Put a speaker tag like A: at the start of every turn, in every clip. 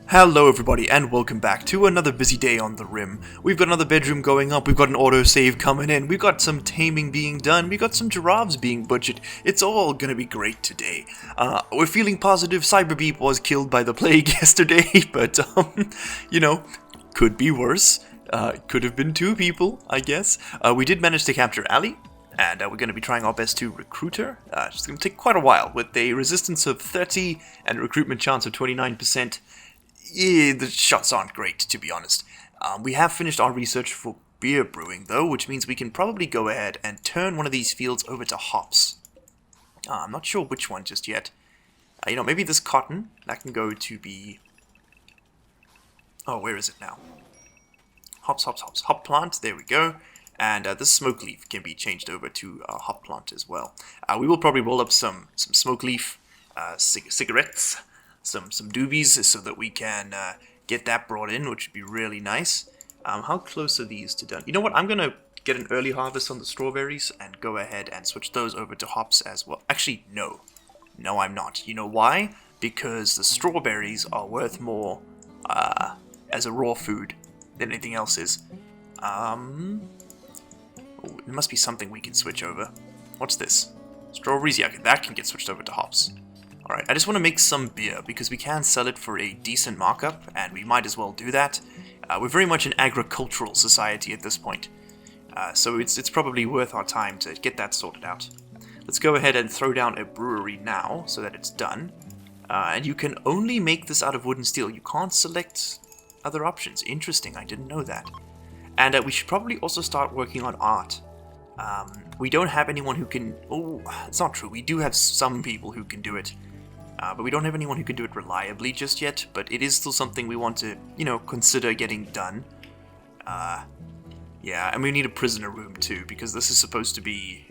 A: Hello everybody and welcome back to another busy day on the Rim. We've got another bedroom going up, we've got an autosave coming in, we've got some taming being done, we've got some giraffes being butchered. It's all gonna be great today. We're feeling positive. Cyberbeep was killed by the plague yesterday, but you know, could be worse. Could have been 2 people, I guess. We did manage to capture Ali, and we're going to be trying our best to recruit her. It's going to take quite a while, with a resistance of 30 and a recruitment chance of 29%. Yeah, the shots aren't great, to be honest. We have finished our research for beer brewing, though, which means we can probably go ahead and turn one of these fields over to hops. I'm not sure which one just yet. Maybe this cotton, that can go to be... Oh, where is it now? Hops. Hop plant, there we go. And this smoke leaf can be changed over to hop plant as well. We will probably roll up some smoke leaf cigarettes, some doobies, so that we can get that brought in, which would be really nice. How close are these to done? You know what? I'm going to get an early harvest on the strawberries and go ahead and switch those over to hops as well. Actually, no. No, I'm not. You know why? Because the strawberries are worth more as a raw food than anything else is. Oh, there must be something we can switch over. What's this? Strawberries? Yeah, that can get switched over to hops. Alright, I just want to make some beer, because we can sell it for a decent markup, and we might as well do that. We're very much an agricultural society at this point, so it's probably worth our time to get that sorted out. Let's go ahead and throw down a brewery now, so that it's done. And you can only make this out of wood and steel. You can't select other options. Interesting, I didn't know that. And we should probably also start working on art. We don't have anyone who can... Oh, it's not true. We do have some people who can do it. But we don't have anyone who can do it reliably just yet. But it is still something we want to, consider getting done. Yeah, and we need a prisoner room too, because this is supposed to be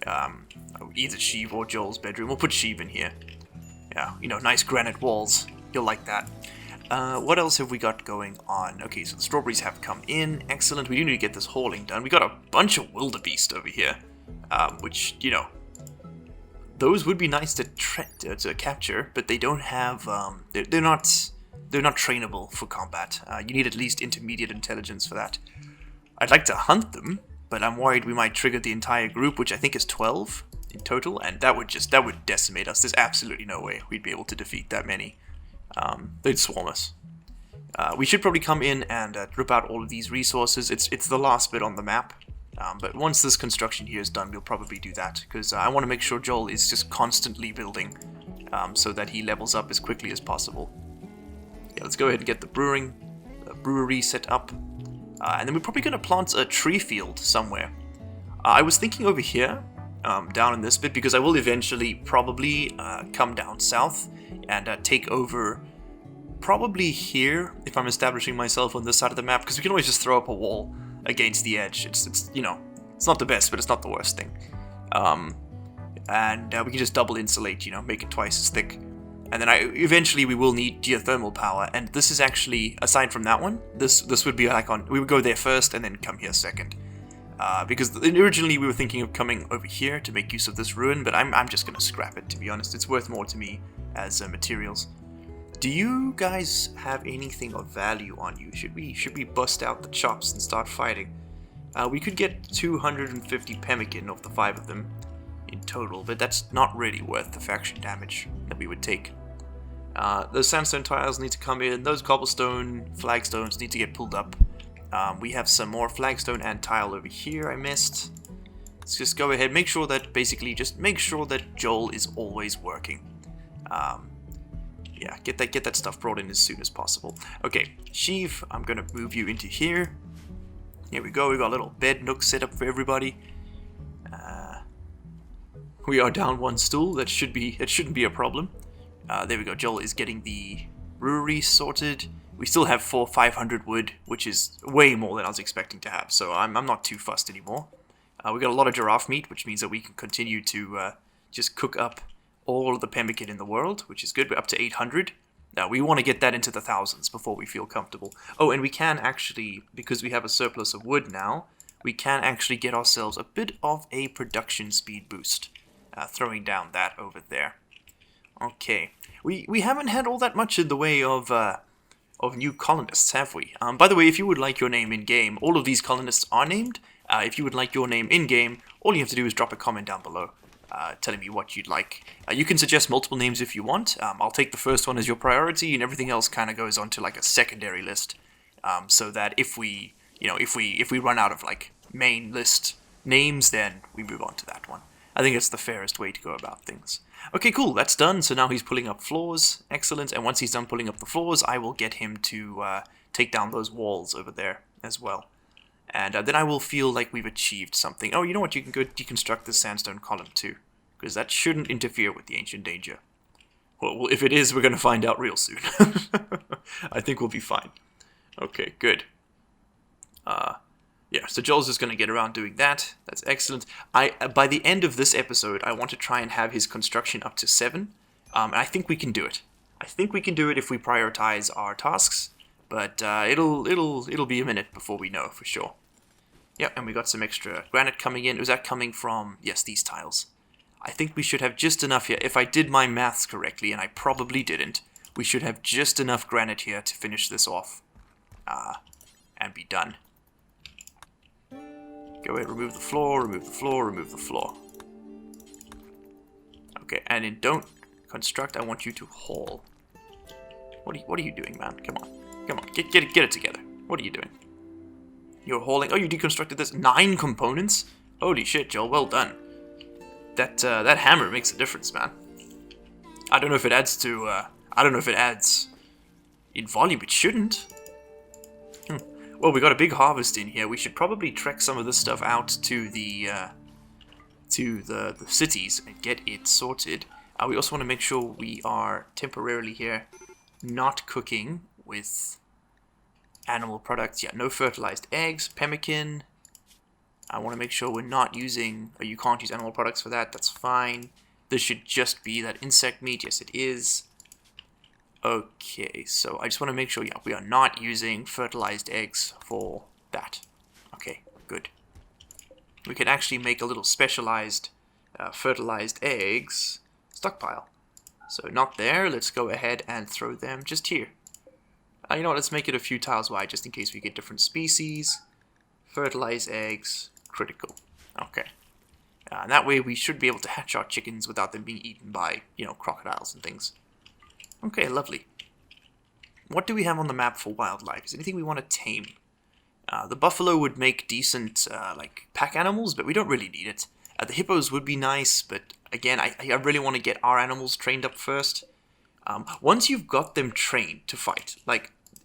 A: either Sheev or Joel's bedroom. We'll put Sheev in here. Yeah, nice granite walls. You'll like that. What else have we got going on? Okay, so the strawberries have come in. Excellent. We do need to get this hauling done. We got a bunch of wildebeest over here, which, those would be nice to capture, but they don't have, they're not trainable for combat. You need at least intermediate intelligence for that. I'd like to hunt them, but I'm worried we might trigger the entire group, which I think is 12 in total, and that would decimate us. There's absolutely no way we'd be able to defeat that many. They'd swarm us. We should probably come in and rip out all of these resources. It's the last bit on the map. But once this construction here is done, we'll probably do that, because I want to make sure Joel is just constantly building, so that he levels up as quickly as possible. Yeah, let's go ahead and get the brewery set up. And then we're probably going to plant a tree field somewhere. I was thinking over here, down in this bit, because I will eventually probably come down south and take over probably here, if I'm establishing myself on this side of the map, because we can always just throw up a wall against the edge. It's not the best, but it's not the worst thing. And we can just double insulate, make it twice as thick. And then eventually we will need geothermal power, and this is actually, aside from that one, this would be like we would go there first and then come here second. Because originally we were thinking of coming over here to make use of this ruin, but I'm just gonna scrap it, to be honest. It's worth more to me as materials. Do you guys have anything of value on you? Should we bust out the chops and start fighting? We could get 250 pemmican off the 5 of them in total, but that's not really worth the faction damage that we would take. Those sandstone tiles need to come in. Those cobblestone flagstones need to get pulled up. We have some more flagstone and tile over here I missed. Let's just go ahead, make sure that Joel is always working. Yeah, get that stuff brought in as soon as possible. Okay, Sheev, I'm gonna move you into here. Here we go, we got a little bed nook set up for everybody. We are down 1 stool, it shouldn't be a problem. There we go, Joel is getting the brewery sorted. We still have 500 wood, which is way more than I was expecting to have, so I'm not too fussed anymore. We got a lot of giraffe meat, which means that we can continue to just cook up all of the pemmican in the world, which is good. We're up to 800. Now, we want to get that into the thousands before we feel comfortable. Oh, and we can actually, because we have a surplus of wood now, we can actually get ourselves a bit of a production speed boost, throwing down that over there. Okay, we haven't had all that much in the way of of new colonists, have we? By the way, if you would like your name in-game, all of these colonists are named. If you would like your name in-game, all you have to do is drop a comment down below telling me what you'd like. You can suggest multiple names if you want. I'll take the first one as your priority, and everything else kind of goes on to like a secondary list, so that if we run out of like main list names, then we move on to that one. I think it's the fairest way to go about things. Okay, cool, that's done. So now he's pulling up floors. Excellent. And once he's done pulling up the floors, I will get him to take down those walls over there as well. And then I will feel like we've achieved something. Oh, you know what? You can go deconstruct the sandstone column too, because that shouldn't interfere with the ancient danger. Well, if it is, we're going to find out real soon. I think we'll be fine. Okay, good. Yeah, so Joel's just going to get around doing that. That's excellent. By the end of this episode, I want to try and have his construction up to 7. And I think we can do it. I think we can do it if we prioritize our tasks. But it'll be a minute before we know for sure. Yep, and we got some extra granite coming in. Was that coming from, yes, these tiles? I think we should have just enough here. If I did my maths correctly, and I probably didn't, we should have just enough granite here to finish this off. And be done. Go ahead, remove the floor, remove the floor, remove the floor. Okay, and in don't construct, I want you to haul. What are you doing, man? Come on. Come on, get it together. What are you doing? You're hauling. Oh, you deconstructed this 9 components? Holy shit, Joel, well done. That hammer makes a difference, man. I don't know if it adds to, I don't know if it adds in volume. It shouldn't. Well, we got a big harvest in here. We should probably trek some of this stuff out to the cities and get it sorted. We also want to make sure we are temporarily here not cooking with animal products. Yeah, no fertilized eggs, pemmican. I want to make sure we're not using, or you can't use animal products for that. That's fine. This should just be that insect meat. Yes, it is. Okay, so I just want to make sure, yeah, we are not using fertilized eggs for that. Okay, good. We can actually make a little specialized fertilized eggs stockpile. So not there, let's go ahead and throw them just here. You know what, let's make it a few tiles wide just in case we get different species. Fertilized eggs, critical. Okay. And that way we should be able to hatch our chickens without them being eaten by, crocodiles and things. Okay, lovely. What do we have on the map for wildlife? Is there anything we want to tame? The buffalo would make decent, pack animals, but we don't really need it. The hippos would be nice, but again, I really want to get our animals trained up first. Once you've got them trained to fight,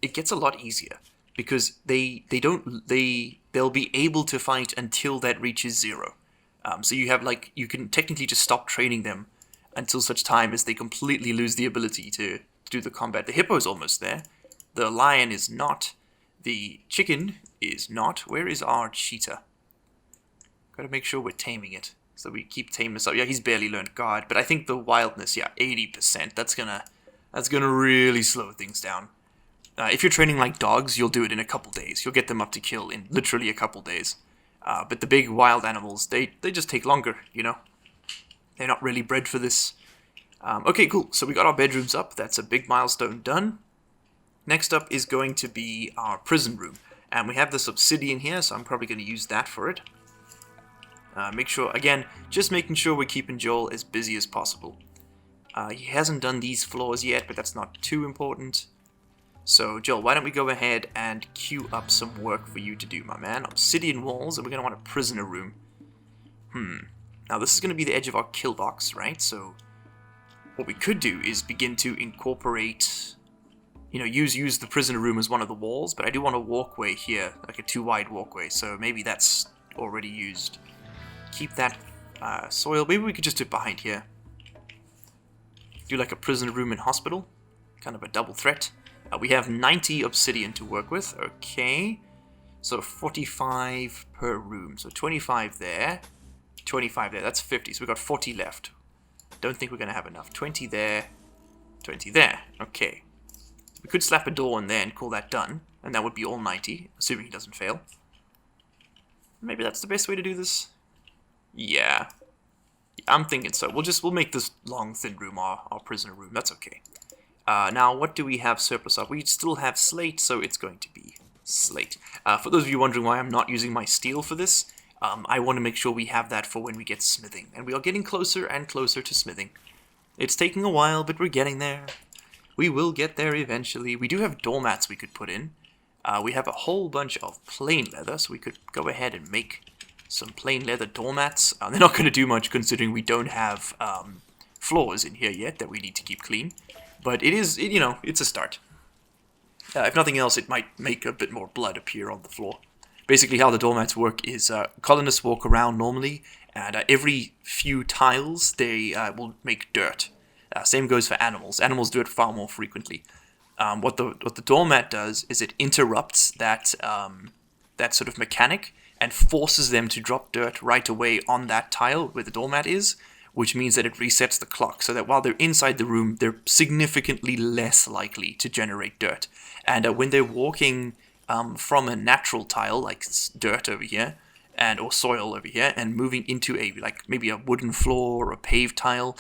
A: it gets a lot easier, because they'll be able to fight until that reaches 0. So you can technically just stop training them until such time as they completely lose the ability to do the combat. The hippo's almost there. The lion is not. The chicken is not. Where is our cheetah? Gotta make sure we're taming it, so we keep taming this up. Yeah, he's barely learned guard, but I think the wildness, 80%. That's gonna really slow things down. If you're training like dogs, you'll do it in a couple days. You'll get them up to kill in literally a couple days. But the big wild animals, they just take longer, They're not really bred for this. Okay, cool. So we got our bedrooms up. That's a big milestone done. Next up is going to be our prison room. And we have this obsidian here, so I'm probably going to use that for it. Make sure, again, just making sure we're keeping Joel as busy as possible. He hasn't done these floors yet, but that's not too important. So, Joel, why don't we go ahead and queue up some work for you to do, my man. Obsidian walls, and we're going to want a prisoner room. Now, this is going to be the edge of our kill box, right? So, what we could do is begin to incorporate, use the prisoner room as one of the walls, but I do want a walkway here, like a 2-wide walkway, so maybe that's already used. Keep that soil. Maybe we could just do it behind here. Do like a prisoner room and hospital. Kind of a double threat. We have 90 obsidian to work with. Okay. So 45 per room. So 25 there. 25 there. That's 50. So we've got 40 left. Don't think we're going to have enough. 20 there. 20 there. Okay. We could slap a door in there and call that done. And that would be all 90. Assuming he doesn't fail. Maybe that's the best way to do this. Yeah. I'm thinking so. We'll make this long, thin room our prisoner room. That's okay. Now, what do we have surplus of? We still have slate, so it's going to be slate. For those of you wondering why I'm not using my steel for this, I want to make sure we have that for when we get smithing. And we are getting closer and closer to smithing. It's taking a while, but we're getting there. We will get there eventually. We do have doormats we could put in. We have a whole bunch of plain leather, so we could go ahead and make some plain leather doormats. They're not going to do much considering we don't have floors in here yet that we need to keep clean. But it is, you know, it's a start. If nothing else, it might make a bit more blood appear on the floor. Basically, how the doormats work is colonists walk around normally, and every few tiles they will make dirt. Same goes for animals. Animals do it far more frequently. What the doormat does is it interrupts that that sort of mechanic and forces them to drop dirt right away on that tile where the doormat is, which means that it resets the clock, so that while they're inside the room, they're significantly less likely to generate dirt. And when they're walking from a natural tile, like dirt over here, or soil over here, and moving into maybe a wooden floor or a paved tile,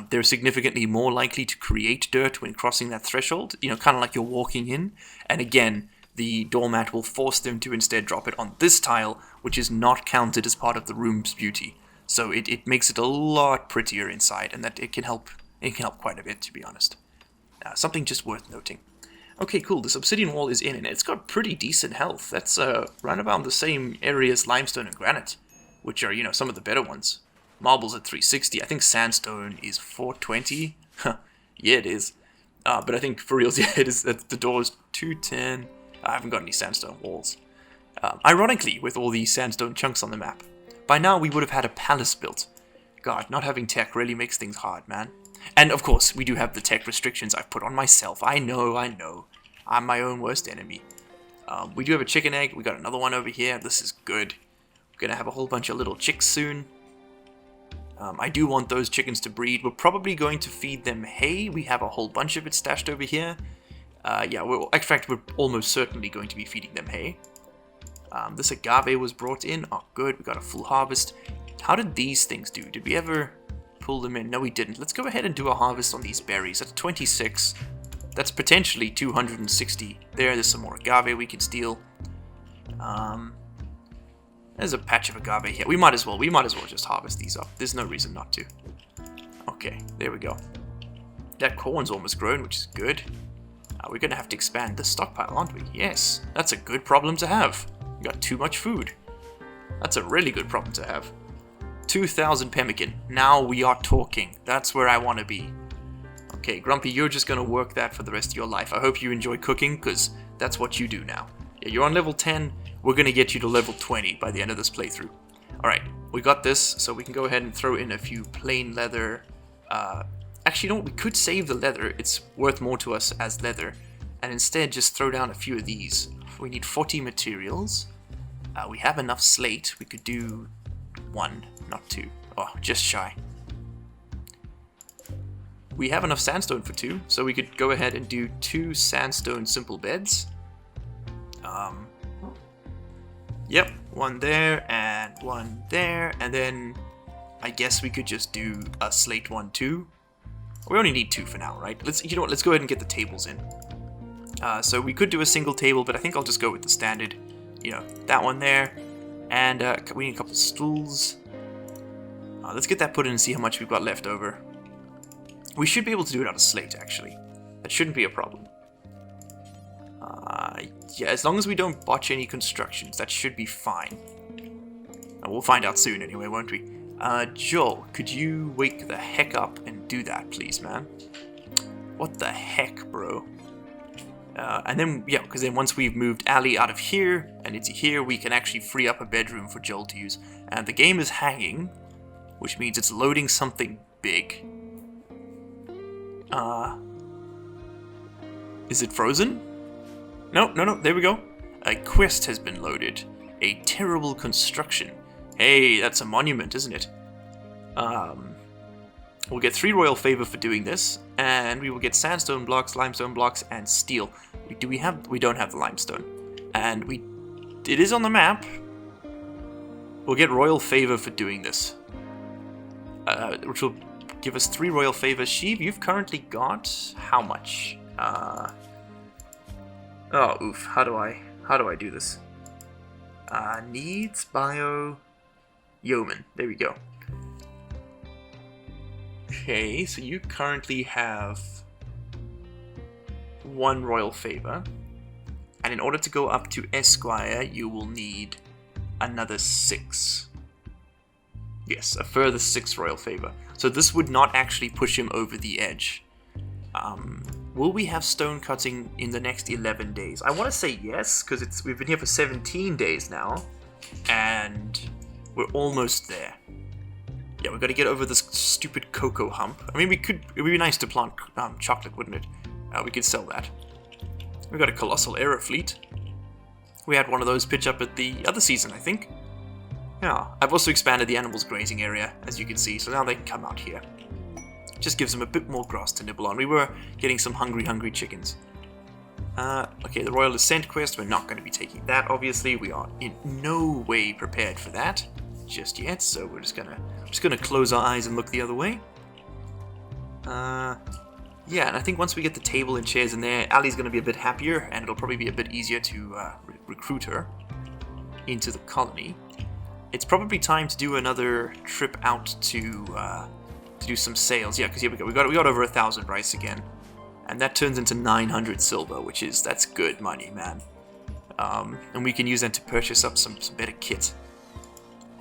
A: they're significantly more likely to create dirt when crossing that threshold, you know, kind of like you're walking in. And again, the doormat will force them to instead drop it on this tile, which is not counted as part of the room's beauty. So it makes it a lot prettier inside, and that it can help quite a bit, to be honest. Something just worth noting. Okay, cool, this obsidian wall is in, and it's got pretty decent health. That's right about the same area as limestone and granite, which are, you know, some of the better ones. Marble's at 360, I think sandstone is 420. Yeah, it is. But I think for reals, yeah, it is. The door is 210. I haven't got any sandstone walls. Ironically, with all these sandstone chunks on the map, by now we would have had a palace built. God, not having tech really makes things hard, man. And of course, we do have the tech restrictions I've put on myself. I know. I'm my own worst enemy. We do have a chicken egg. We got another one over here. This is good. We're going to have a whole bunch of little chicks soon. I do want those chickens to breed. We're probably going to feed them hay. We have a whole bunch of it stashed over here. Yeah, in fact, we're almost certainly going to be feeding them hay. This agave was brought in. Oh, good. We got a full harvest. How did these things do? Did we ever pull them in? No, we didn't. Let's go ahead and do a harvest on these berries. That's 26. That's potentially 260. There's some more agave we can steal. There's a patch of agave here. We might as well just harvest these up. There's no reason not to. Okay, there we go. That corn's almost grown, which is good. We're going to have to expand the stockpile, aren't we? Yes, that's a good problem to have. We got too much food. That's a really good problem to have. 2,000 pemmican. Now we are talking. That's where I want to be. Okay, Grumpy, you're just going to work that for the rest of your life. I hope you enjoy cooking, because that's what you do now. Yeah, you're on level 10. We're going to get you to level 20 by the end of this playthrough. Alright, we got this, so we can go ahead and throw in a few plain leather. Actually, you know what? We could save the leather. It's worth more to us as leather. And instead, just throw down a few of these. We need 40 materials. We have enough slate. We could do 1, not 2. Oh, just shy. We have enough sandstone for 2, so we could go ahead and do 2 sandstone simple beds. Yep, 1 there, and 1 there, and then I guess we could just do a slate 1 too. We only need 2 for now, right? You know what, let's go ahead and get the tables in. So we could do a single table, but I think I'll just go with the standard, you know, that one there. And we need a couple stools. Let's get that put in and see how much we've got left over. We should be able to do it out of slate, actually. That shouldn't be a problem. Yeah, as long as we don't botch any constructions, that should be fine. We'll find out soon anyway, won't we? Joel, could you wake the heck up and do that, please, man? What the heck, bro? And then, yeah, because then once we've moved Ali out of here and into here, we can actually free up a bedroom for Joel to use. And the game is hanging, which means it's loading something big. Is it frozen? No, there we go. A quest has been loaded. A terrible construction. Hey, that's a monument, isn't it? We'll get 3 royal favor for doing this, and we will get sandstone blocks, limestone blocks, and steel. We don't have the limestone. And it is on the map. We'll get royal favor for doing this. Which will give us 3 royal favors. Sheev, you've currently got how much? Oh, oof. How do I do this? Needs, bio, yeoman. There we go. Okay, so you currently have 1 royal favor. And in order to go up to Esquire, you will need another 6. Yes, a further 6 royal favor. So this would not actually push him over the edge. Will we have stone cutting in the next 11 days? I want to say yes, because we've been here for 17 days now. And we're almost there. Yeah, we've got to get over this stupid cocoa hump. I mean, it would be nice to plant chocolate, wouldn't it? We could sell that. We've got a colossal arrow fleet. We had one of those pitch up at the other season, I think. Yeah, I've also expanded the animals' grazing area, as you can see, so now they can come out here. Just gives them a bit more grass to nibble on. We were getting some hungry chickens. Okay, the Royal Ascent quest, we're not going to be taking that, obviously. We are in no way prepared for that just yet, so we're just gonna close our eyes and look the other way. Yeah, and I think once we get the table and chairs in there, Ali's going to be a bit happier, and it'll probably be a bit easier to recruit her into the colony. It's probably time to do another trip out to do some sales. Yeah, because here we go. We got over 1,000 rice again, and that turns into 900 silver, that's good money, man. And we can use that to purchase up some better kit,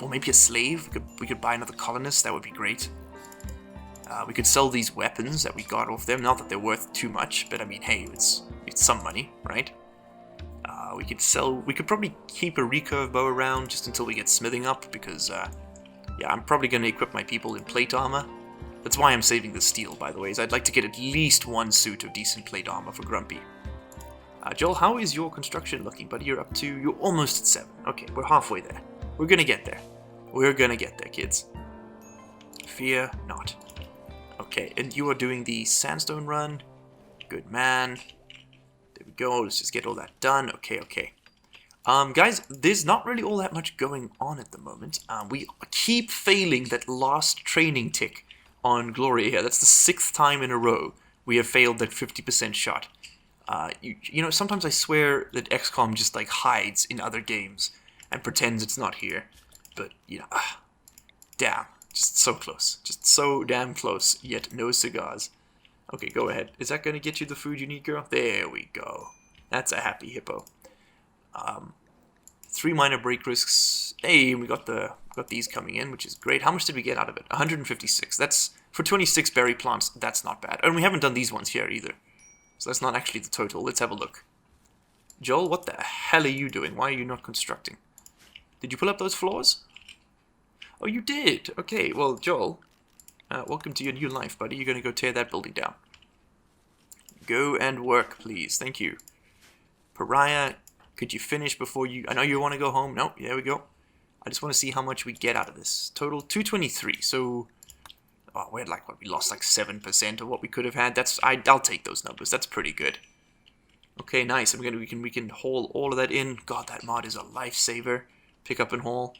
A: or maybe a slave. We could buy another colonist. That would be great. We could sell these weapons that we got off them. Not that they're worth too much, but I mean, hey, it's some money, right? We could probably keep a recurve bow around just until we get smithing up, because, yeah, I'm probably going to equip my people in plate armor. That's why I'm saving the steel, by the way, is I'd like to get at least 1 suit of decent plate armor for Grumpy. Joel, how is your construction looking, buddy? You're almost at 7. Okay, we're halfway there. We're going to get there. We're going to get there, kids. Fear not. Okay, and you are doing the sandstone run. Good man. There we go. Let's just get all that done. Okay. Guys, there's not really all that much going on at the moment. We keep failing that last training tick on Gloria here. That's the 6th time in a row we have failed that 50% shot. You know, sometimes I swear that XCOM just like hides in other games and pretends it's not here. But, you know, damn. Just so close. Just so damn close, yet no cigars. Okay, go ahead. Is that going to get you the food you need, girl? There we go. That's a happy hippo. 3 minor break risks. Hey, we got these coming in, which is great. How much did we get out of it? 156. That's, for 26 berry plants, that's not bad. And we haven't done these ones here either. So that's not actually the total. Let's have a look. Joel, what the hell are you doing? Why are you not constructing? Did you pull up those floors? Oh, you did? Okay, well, Joel, welcome to your new life, buddy. You're going to go tear that building down. Go and work, please. Thank you. Pariah, could you finish before you... I know you want to go home. No, there we go. I just want to see how much we get out of this. Total 223, so... Oh, we're like, what, we lost like 7% of what we could have had. I'll take those numbers. That's pretty good. Okay, nice. And we can haul all of that in. God, that mod is a lifesaver. Pick up and haul.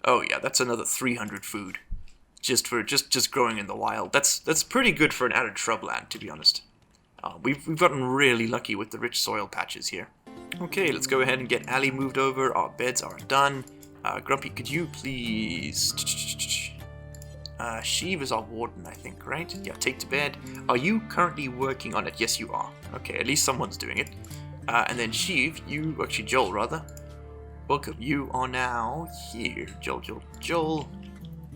A: Oh yeah, that's another 300 food, just growing in the wild. That's pretty good for an added shrubland, to be honest. We've gotten really lucky with the rich soil patches here. Okay, let's go ahead and get Ali moved over. Our beds are done. Grumpy, could you please? Sheev is our warden, I think, right? Yeah, take to bed. Are you currently working on it? Yes, you are. Okay, at least someone's doing it. And then Sheev, Joel rather. Welcome, you are now here. Joel.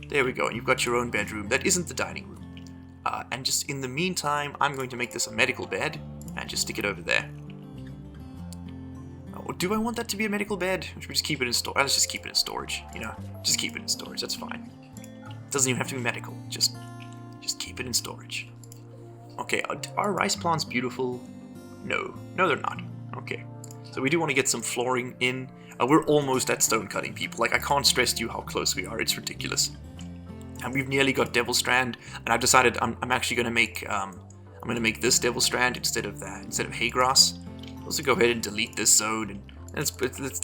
A: There we go, and you've got your own bedroom. That isn't the dining room. And just in the meantime, I'm going to make this a medical bed, and just stick it over there. Oh, do I want that to be a medical bed? Or should we just keep it in storage? Let's just keep it in storage, you know? Just keep it in storage, that's fine. It doesn't even have to be medical, just keep it in storage. Okay, are rice plants beautiful? No, they're not. Okay, so we do want to get some flooring in. We're almost at stone cutting, people. Like, I can't stress to you how close we are. It's ridiculous. And we've nearly got Devil Strand, and I've decided I'm actually going to make this Devil Strand instead of hay grass. Also, go ahead and delete this zone, and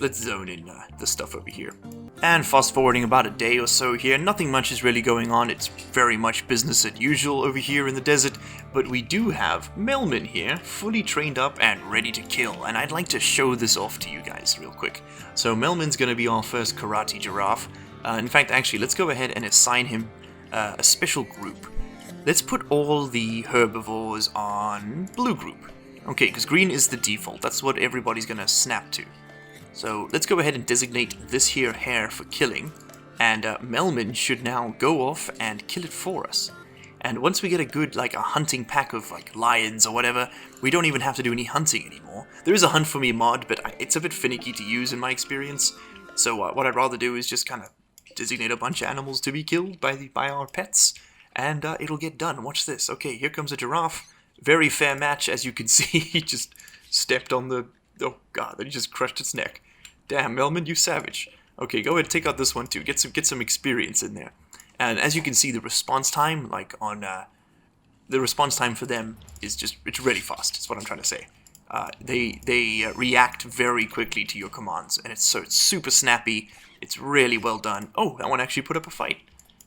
A: let's zone in the stuff over here. And fast forwarding about a day or so here, nothing much is really going on. It's very much business as usual over here in the desert, but we do have Melman here, fully trained up and ready to kill, and I'd like to show this off to you guys real quick. So Melman's going to be our first karate giraffe. In fact, actually, let's go ahead and assign him a special group. Let's put all the herbivores on blue group. Okay, because green is the default. That's what everybody's going to snap to. So let's go ahead and designate this here hare for killing, and Melman should now go off and kill it for us. And once we get a good, like, a hunting pack of, like, lions or whatever, we don't even have to do any hunting anymore. There is a Hunt For Me mod, but it's a bit finicky to use in my experience. So what I'd rather do is just kind of designate a bunch of animals to be killed by our pets, and it'll get done. Watch this. Okay, here comes a giraffe. Very fair match, as you can see. He just stepped on the... Oh god, then he just crushed its neck. Damn, Melman, you savage. Okay, go ahead, take out this one too. Get some experience in there. And as you can see, the response time, like on the response time for them is just, it's really fast. That's what I'm trying to say. They react very quickly to your commands, and it's super snappy. It's really well done. Oh, that one actually put up a fight.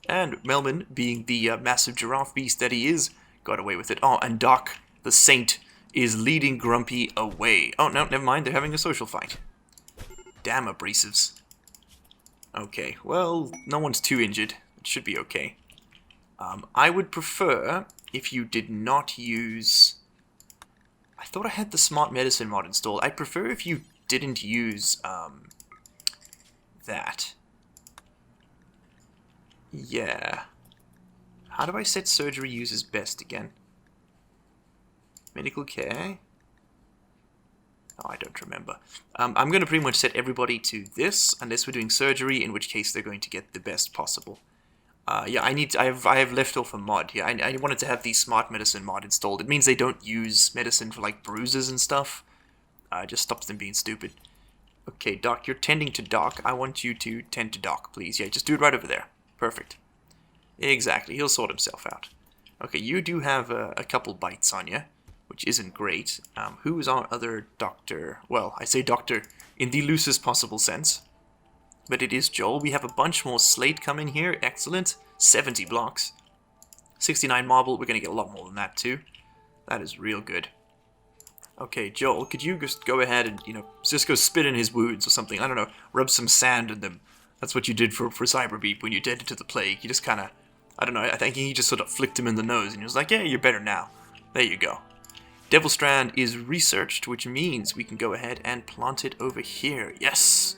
A: And Melman, being the massive giraffe beast that he is, got away with it. Oh, and Doc, the saint, is leading Grumpy away. Oh, no, never mind. They're having a social fight. Damn abrasives. Okay, well, no one's too injured. It should be okay. I would prefer if you did not use... I thought I had the Smart Medicine mod installed. I'd prefer if you didn't use that. Yeah. How do I set surgery uses best again? Medical care? Oh, I don't remember. I'm going to pretty much set everybody to this, unless we're doing surgery, in which case they're going to get the best possible. Yeah, I have left off a mod here. I wanted to have the Smart Medicine mod installed. It means they don't use medicine for, like, bruises and stuff. It just stops them being stupid. Okay, Doc, you're tending to Doc. I want you to tend to Doc, please. Yeah, just do it right over there. Perfect. Exactly, he'll sort himself out. Okay, you do have a couple bites on you, which isn't great. Who is our other doctor? Well, I say doctor in the loosest possible sense, but it is Joel. We have a bunch more slate coming here. Excellent. 70 blocks. 69 marble. We're going to get a lot more than that, too. That is real good. Okay, Joel, could you just go ahead and, you know, just go spit in his wounds or something? I don't know, rub some sand in them. That's what you did for Cyberbeep when you tended to the plague. You just kind of, I don't know, I think he just sort of flicked him in the nose, and he was like, yeah, you're better now. There you go. Devil Strand is researched, which means we can go ahead and plant it over here. Yes!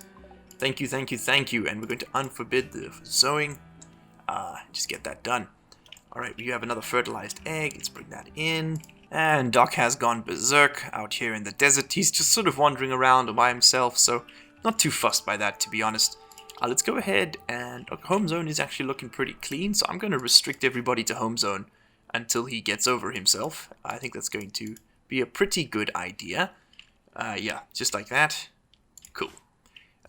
A: Thank you, thank you, thank you. And we're going to unforbid the sowing. Just get that done. Alright, we have another fertilized egg. Let's bring that in. And Doc has gone berserk out here in the desert. He's just sort of wandering around by himself, so not too fussed by that, to be honest. Let's go ahead, and home zone is actually looking pretty clean, so I'm going to restrict everybody to home zone until he gets over himself. I think that's going to be a pretty good idea. Yeah, just like that. Cool.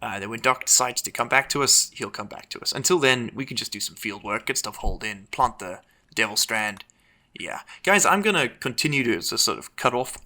A: Then when Doc decides to come back to us, he'll come back to us. Until then, we can just do some field work, get stuff hauled in, plant the Devil Strand. Yeah. Guys, I'm going to continue to sort of cut off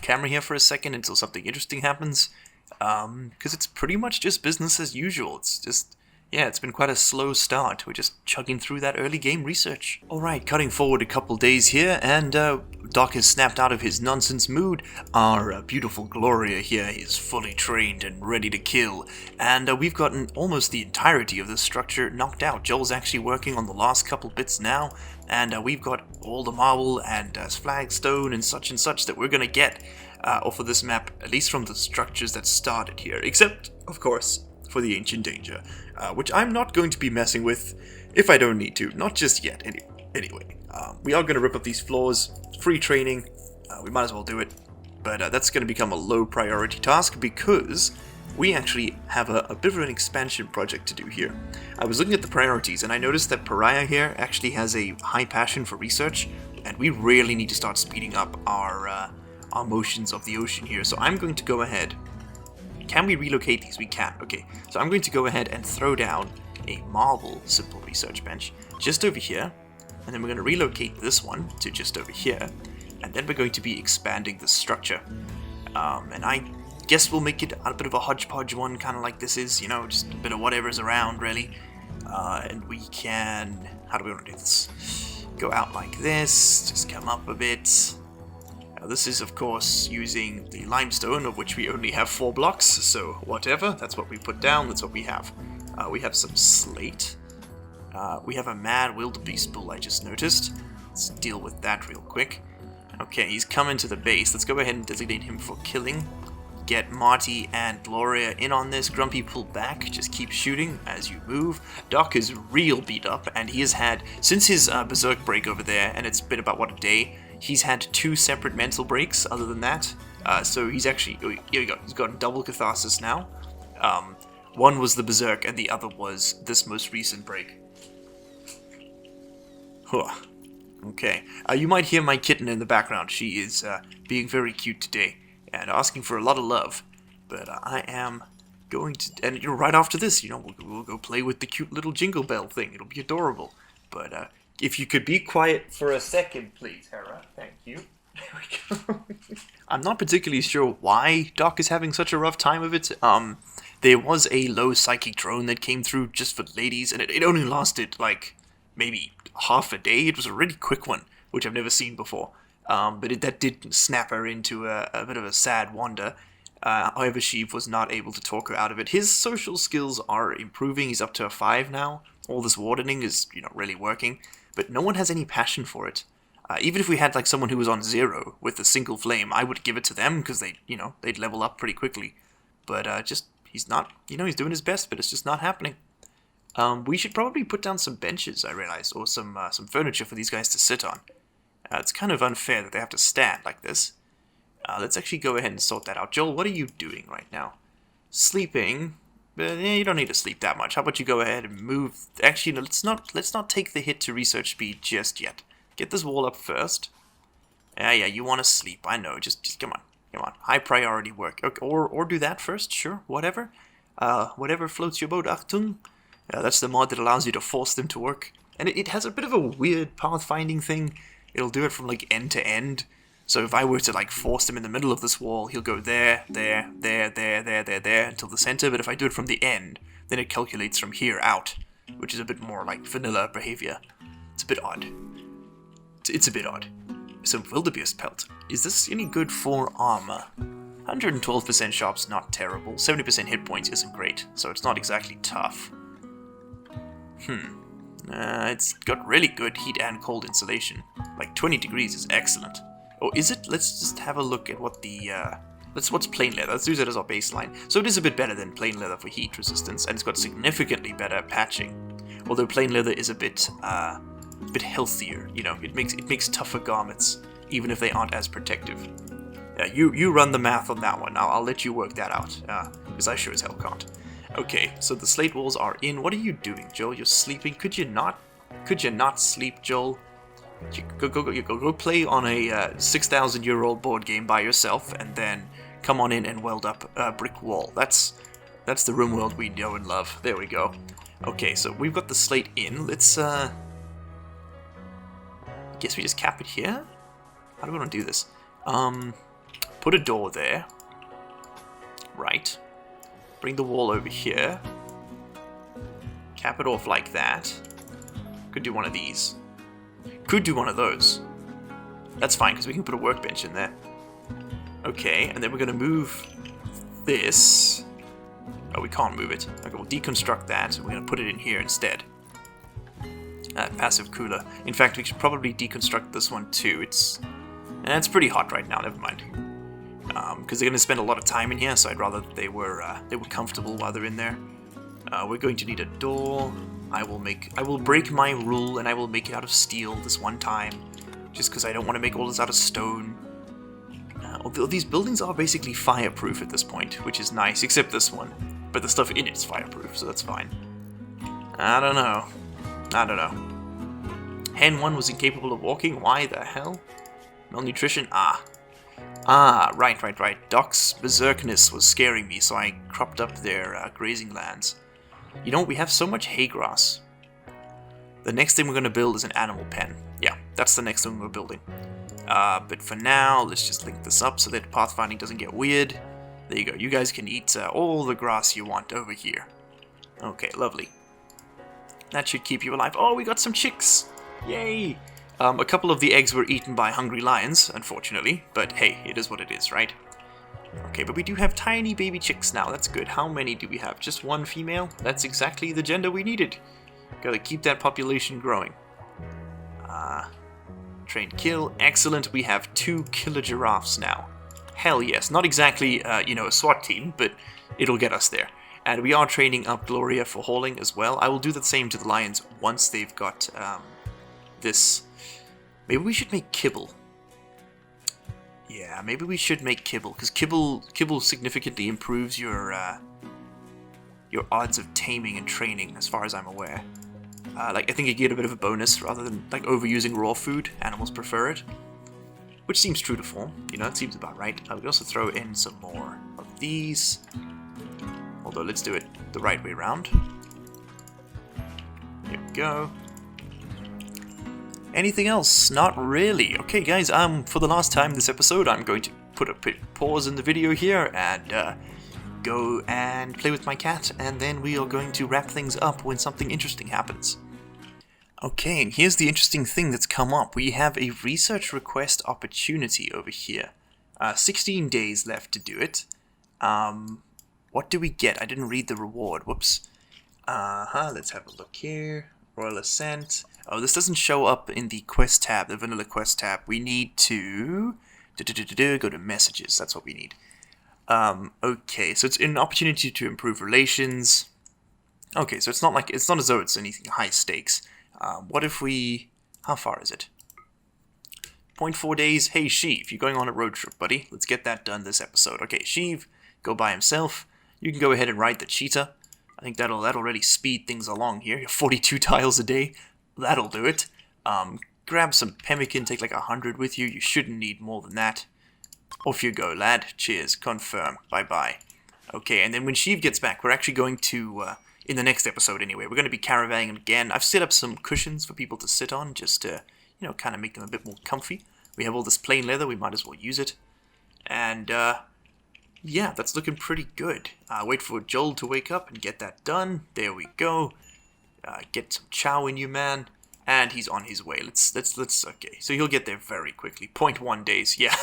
A: camera here for a second until something interesting happens. Because it's pretty much just business as usual. It's just, yeah, it's been quite a slow start. We're just chugging through that early game research. Alright, cutting forward a couple days here, and Doc has snapped out of his nonsense mood. Our beautiful Gloria here is fully trained and ready to kill, and we've gotten almost the entirety of this structure knocked out. Joel's actually working on the last couple bits now, and we've got all the marble and flagstone and such that we're gonna get off of this map, at least from the structures that started here, except, of course, for the Ancient Danger, which I'm not going to be messing with if I don't need to, not just yet, anyway. We are going to rip up these floors, free training, we might as well do it, but that's going to become a low priority task because we actually have a bit of an expansion project to do here. I was looking at the priorities and I noticed that Pariah here actually has a high passion for research, and we really need to start speeding up our motions of the ocean here. So I'm going to go ahead. Can we relocate these? We can. Okay, so I'm going to go ahead and throw down a marble simple research bench just over here, and then we're going to relocate this one to just over here, and then we're going to be expanding the structure. And I guess we'll make it a bit of a hodgepodge one, kind of like this is, you know, just a bit of whatever's around, really. And we can... How do we want to do this? Go out like this, just come up a bit. This is, of course, using the limestone, of which we only have 4 blocks, so whatever, that's what we put down, that's what we have. We have some slate. We have a mad wildebeest bull, I just noticed. Let's deal with that real quick. Okay, he's coming to the base. Let's go ahead and designate him for killing. Get Marty and Gloria in on this. Grumpy, pull back. Just keep shooting as you move. Doc is real beat up, and he has had, since his berserk break over there, and it's been about, what, a day, he's had 2 separate mental breaks other than that. So he's actually, here we go, he's got double catharsis now. One was the berserk, and the other was this most recent break. Huh. Okay. You might hear my kitten in the background. She is being very cute today and asking for a lot of love. But I am going to... And right after this, you know, we'll go play with the cute little jingle bell thing. It'll be adorable. But if you could be quiet for a second, please, Hera. Thank you. There we go. I'm not particularly sure why Doc is having such a rough time of it. There was a low psychic drone that came through just for ladies, and it only lasted, like, maybe half a day. It was a really quick one, which I've never seen before. But that did snap her into a bit of a sad wander. However, she was not able to talk her out of it. His social skills are improving. He's up to a 5 now. All this wardening is, you know, really working. But no one has any passion for it. Even if we had, like, someone who was on 0 with a single flame, I would give it to them because they, you know, they'd level up pretty quickly. But just, he's not, you know, he's doing his best, but it's just not happening. We should probably put down some benches, I realized, or some furniture for these guys to sit on. It's kind of unfair that they have to stand like this. Let's actually go ahead and sort that out. Joel, what are you doing right now? Sleeping? But you don't need to sleep that much. How about you go ahead and move? Actually, no, let's not take the hit to research speed just yet. Get this wall up first. Yeah, you want to sleep. I know. Just come on. High priority work. Okay, or do that first. Sure, whatever. Whatever floats your boat, Achtung. That's the mod that allows you to force them to work. And it has a bit of a weird pathfinding thing. It'll do it from, like, end to end. So if I were to, like, force him in the middle of this wall, he'll go there, until the center. But if I do it from the end, then it calculates from here out, which is a bit more like vanilla behavior. It's a bit odd. It's a bit odd. Some wildebeest pelt. Is this any good for armor? 112% sharp's not terrible. 70% hit points isn't great, so it's not exactly tough. It's got really good heat and cold insulation. Like 20 degrees is excellent. Oh, is it? Let's just have a look at what the, what's plain leather. Let's use it as our baseline. So it is a bit better than plain leather for heat resistance, and it's got significantly better patching. Although plain leather is a bit healthier, you know, it makes tougher garments, even if they aren't as protective. Yeah, you run the math on that one. I'll let you work that out, because I sure as hell can't. Okay, so the slate walls are in. What are you doing, Joel? You're sleeping. Could you not sleep, Joel? Go play on a 6,000-year-old board game by yourself, and then come on in and weld up a brick wall. That's the Rimworld we know and love. There we go. Okay, so we've got the slate in. Let's guess we just cap it here. How do we want to do this? Put a door there. Right. Bring the wall over here. Cap it off like that. Could do one of these. Could do one of those. That's fine, because we can put a workbench in there. Okay, and then we're going to move this. Oh, we can't move it. Okay, we'll deconstruct that, and we're going to put it in here instead. Passive cooler. In fact, we should probably deconstruct this one too. It's pretty hot right now, never mind. Because they're going to spend a lot of time in here, so I'd rather they were comfortable while they're in there. We're going to need a door. I will break my rule, and I will make it out of steel this one time, just because I don't want to make all this out of stone. Although these buildings are basically fireproof at this point, which is nice, except this one. But the stuff in it's fireproof, so that's fine. I don't know. Hen 1 was incapable of walking. Why the hell? Malnutrition? Right. Doc's berserkness was scaring me, so I cropped up their grazing lands. You know, we have so much hay grass. The next thing we're going to build is an animal pen. Yeah, that's the next thing we're building. But for now, let's just link this up so that pathfinding doesn't get weird. There you go. You guys can eat all the grass you want over here. Okay, lovely. That should keep you alive. Oh, we got some chicks! Yay! A couple of the eggs were eaten by hungry lions, unfortunately. But hey, it is what it is, right? Okay, but we do have tiny baby chicks now. That's good. How many do we have? Just one female? That's exactly the gender we needed. Gotta keep that population growing. Train kill. Excellent. We have 2 killer giraffes now. Hell yes. Not exactly, you know, a SWAT team, but it'll get us there. And we are training up Gloria for hauling as well. I will do the same to the lions once they've got this. Maybe we should make kibble. Yeah, maybe we should make kibble, because kibble significantly improves your odds of taming and training, as far as I'm aware. Like, I think you get a bit of a bonus rather than, like, overusing raw food. Animals prefer it. Which seems true to form. You know, it seems about right. We could also throw in some more of these. Although, let's do it the right way around. Here we go. Anything else? Not really. Okay, guys, for the last time this episode, I'm going to put a pause in the video here and go and play with my cat, and then we are going to wrap things up when something interesting happens. Okay, and here's the interesting thing that's come up. We have a research request opportunity over here. 16 days left to do it. What do we get? I didn't read the reward. Whoops. Let's have a look here. Royal Ascent. Oh, this doesn't show up in the quest tab, the vanilla quest tab. We need to go to messages. That's what we need. Okay, so it's an opportunity to improve relations. Okay, so it's not as though it's anything high stakes. What if we... How far is it? 0.4 days. Hey, Sheev, you're going on a road trip, buddy. Let's get that done this episode. Okay, Sheev, go by himself. You can go ahead and ride the cheetah. I think that'll really speed things along here. 42 tiles a day. That'll do it. Grab some pemmican, take like 100 with you. You shouldn't need more than that. Off you go, lad. Cheers. Confirm. Bye-bye. Okay, and then when Sheev gets back, we're actually going to... in the next episode anyway, we're going to be caravanning again. I've set up some cushions for people to sit on, just to, you know, kind of make them a bit more comfy. We have all this plain leather, we might as well use it. And, yeah, that's looking pretty good. Wait for Joel to wake up and get that done. There we go. Get some chow in you, man. And he's on his way. Let's, okay. So he'll get there very quickly. 0.1 days, yeah.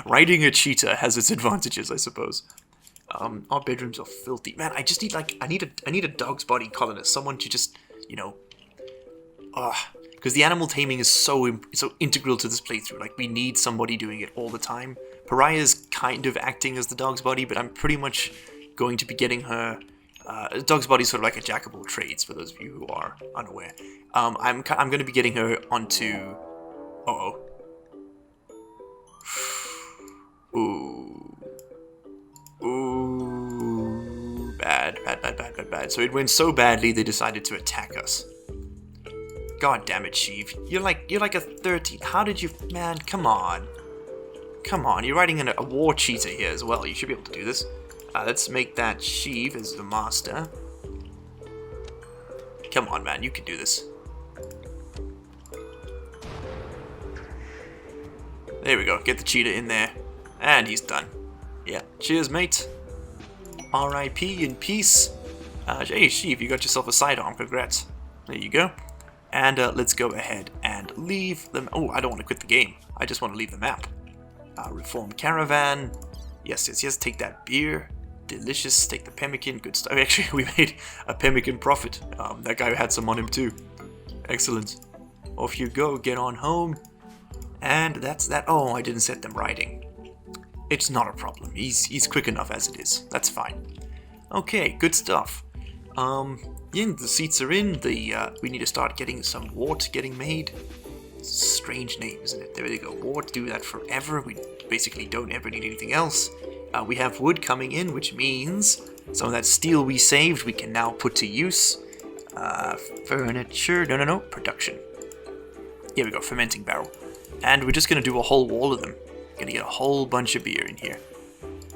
A: Riding a cheetah has its advantages, I suppose. Our bedrooms are filthy. Man, I just need, like, I need a dog's body colonist. Someone to just, you know... because the animal taming is so integral to this playthrough. Like, we need somebody doing it all the time. Pariah's kind of acting as the dog's body, but I'm pretty much going to be getting her... dog's body is sort of like a jack of all trades, for those of you who are unaware. I'm going to be getting her onto... Uh-oh. Ooh. Ooh. Bad. So it went so badly, they decided to attack us. God damn it, Sheev. You're like a 13. How did you... Man, come on. Come on, you're riding a war cheetah here as well. You should be able to do this. Let's make that Sheev as the master. Come on, man, you can do this. There we go, get the cheetah in there. And he's done. Yeah, cheers, mate. R.I.P. in peace. Hey, Sheev, you got yourself a sidearm, congrats. There you go. And let's go ahead and leave them. Oh, I don't want to quit the game. I just want to leave the map. Reform caravan. Yes, take that beer. Delicious, take the pemmican, good stuff. Actually, we made a pemmican profit. That guy had some on him too. Excellent. Off you go, get on home. And that's that. Oh, I didn't set them riding. It's not a problem. He's quick enough as it is. That's fine. Okay, good stuff. Yeah, the seats are in. We need to start getting some wort getting made. Strange name, isn't it? There we go. Wort, do that forever. We basically don't ever need anything else. We have wood coming in, which means some of that steel we saved we can now put to use. Furniture. No. Production. Here we go. Fermenting barrel. And we're just going to do a whole wall of them. Going to get a whole bunch of beer in here.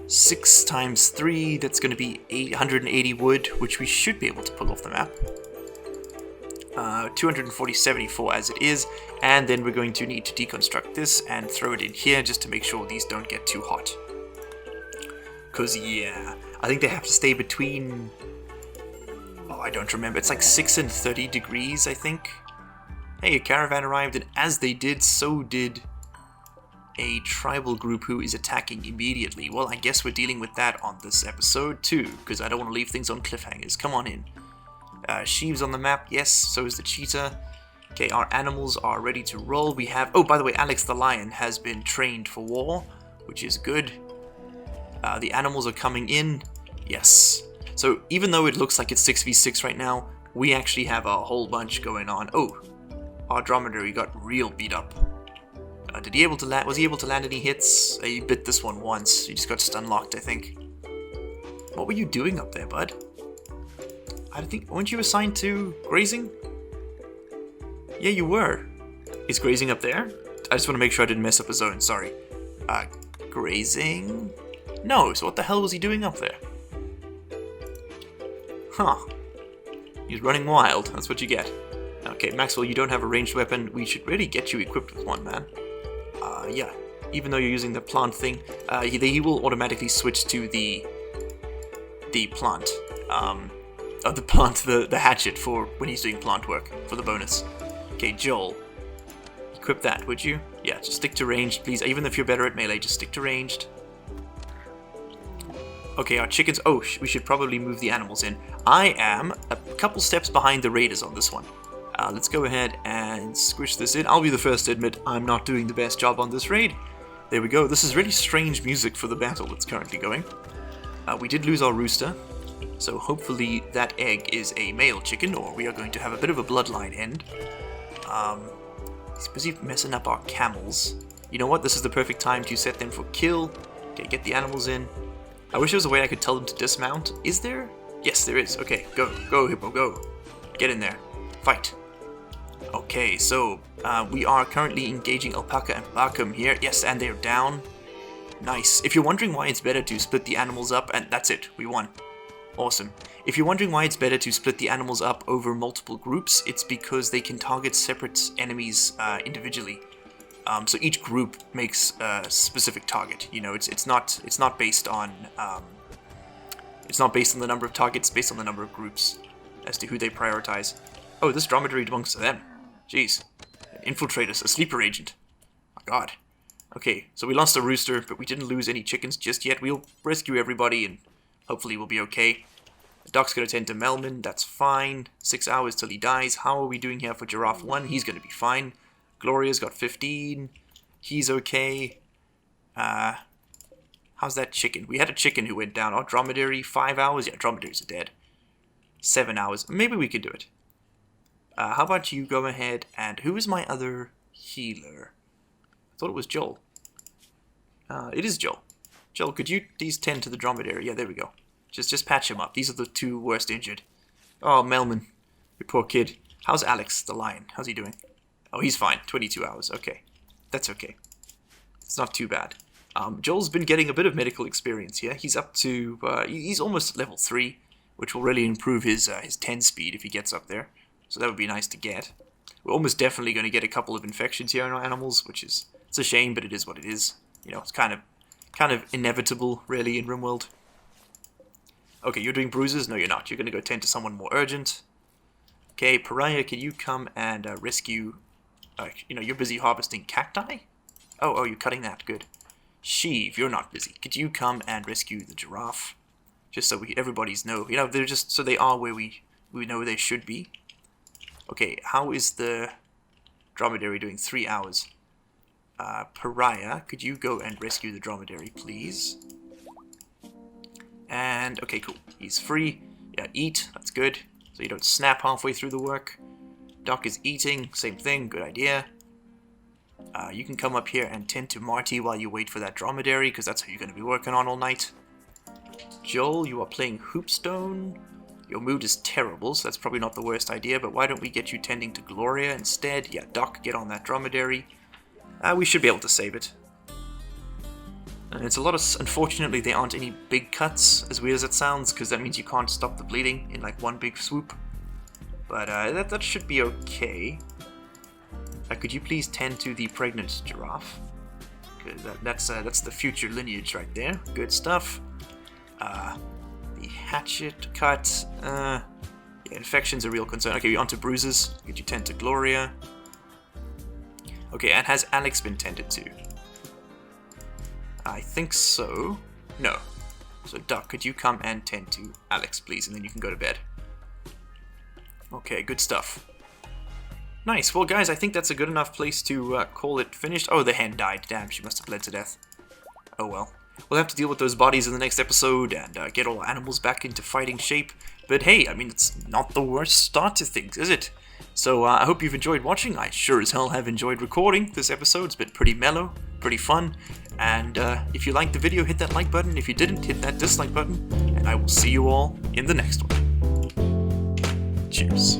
A: 6 times 3, that's going to be 880 wood, which we should be able to pull off the map. 240.74 as it is, and then we're going to need to deconstruct this and throw it in here just to make sure these don't get too hot. because, yeah, I think they have to stay between... Oh, I don't remember. It's like 6 and 30 degrees, I think. Hey, a caravan arrived, and as they did, so did a tribal group who is attacking immediately. Well, I guess we're dealing with that on this episode, too, because I don't want to leave things on cliffhangers. Come on in. Sheaves on the map, yes, so is the cheetah. Okay, our animals are ready to roll. We have... Oh, by the way, Alex the lion has been trained for war, which is good. The animals are coming in. Yes. So even though it looks like it's 6v6 right now, we actually have a whole bunch going on. Oh, our dromedary got real beat up. Did he able to land? Was he able to land any hits? He bit this one once. He just got stun locked, I think. What were you doing up there, bud? I think... Weren't you assigned to grazing? Yeah, you were. Is grazing up there? I just want to make sure I didn't mess up a zone. Sorry. Grazing? No, so what the hell was he doing up there? Huh. He's running wild. That's what you get. Okay, Maxwell, you don't have a ranged weapon. We should really get you equipped with one, man. Yeah. Even though you're using the plant thing, he will automatically switch to the plant. The hatchet for when he's doing plant work, for the bonus. Okay, Joel. Equip that, would you? Yeah, just stick to ranged, please. Even if you're better at melee, just stick to ranged. Okay, our chickens... Oh, we should probably move the animals in. I am a couple steps behind the raiders on this one. Let's go ahead and squish this in. I'll be the first to admit I'm not doing the best job on this raid. There we go. This is really strange music for the battle that's currently going. We did lose our rooster, so hopefully that egg is a male chicken, or we are going to have a bit of a bloodline end. He's busy messing up our camels. You know what? This is the perfect time to set them for kill. Okay, get the animals in. I wish there was a way I could tell them to dismount. Is there? Yes, there is. Okay, go. Go, Hippo, go. Get in there. Fight. Okay, so we are currently engaging Alpaca and Bakum here. Yes, and they're down. Nice. If you're wondering why it's better to split the animals up, and that's it, we won. Awesome. If you're wondering why it's better to split the animals up over multiple groups, it's because they can target separate enemies individually. So each group makes a specific target. You know, it's not based on the number of targets, it's based on the number of groups as to who they prioritize. Oh, this dromedary belongs to them. Jeez. An infiltrator, a sleeper agent. My god. Okay, so we lost a rooster, but we didn't lose any chickens just yet. We'll rescue everybody, and hopefully we'll be okay. The doc's gonna tend to Melman, that's fine. 6 hours till he dies. How are we doing here for Giraffe 1? He's gonna be fine. Gloria's got 15. He's okay. How's that chicken? We had a chicken who went down. Our dromedary, 5 hours? Yeah, dromedaries are dead. 7 hours. Maybe we could do it. How about you go ahead and... Who is my other healer? I thought it was Joel. It is Joel. Joel, could you please tend to the dromedary? Yeah, there we go. Just patch him up. These are the two worst injured. Oh, Melman. You poor kid. How's Alex, the lion? How's he doing? Oh, he's fine. 22 hours. Okay. That's okay. It's not too bad. Joel's been getting a bit of medical experience here. He's up to... he's almost level 3, which will really improve his 10 speed if he gets up there. So that would be nice to get. We're almost definitely going to get a couple of infections here in our animals, which is... It's a shame, but it is what it is. You know, it's kind of inevitable, really, in Rimworld. Okay, you're doing bruises? No, you're not. You're going to go tend to someone more urgent. Okay, Pariah, can you come and rescue... you know, you're busy harvesting cacti? Oh, you're cutting that. Good. Sheev, you're not busy. Could you come and rescue the giraffe? Just so everybody's know. You know, they're just... So they are where we know they should be. Okay, how is the dromedary doing? 3 hours. Pariah, could you go and rescue the dromedary, please? And, okay, cool. He's free. Yeah, eat. That's good. So you don't snap halfway through the work. Doc is eating. Same thing. Good idea. You can come up here and tend to Marty while you wait for that dromedary, because that's who you're going to be working on all night. Joel, you are playing Hoopstone. Your mood is terrible, so that's probably not the worst idea, but why don't we get you tending to Gloria instead? Yeah, Doc, get on that dromedary. We should be able to save it. And it's a lot of... Unfortunately, there aren't any big cuts, as weird as it sounds, because that means you can't stop the bleeding in, like, one big swoop. But that should be okay. Could you please tend to the pregnant giraffe? That's the future lineage right there. Good stuff. The hatchet cut. Yeah, infection's a real concern. Okay, we're on to bruises. Get you tend to Gloria. Okay, and has Alex been tended to? I think so. No. So, Duck, could you come and tend to Alex, please? And then you can go to bed. Okay, good stuff. Nice. Well, guys, I think that's a good enough place to call it finished. Oh, the hen died. Damn, she must have bled to death. Oh, well. We'll have to deal with those bodies in the next episode and get all animals back into fighting shape. But hey, I mean, it's not the worst start to things, is it? So, I hope you've enjoyed watching. I sure as hell have enjoyed recording this episode. It's been pretty mellow, pretty fun. And if you liked the video, hit that like button. If you didn't, hit that dislike button. And I will see you all in the next one. Cheers.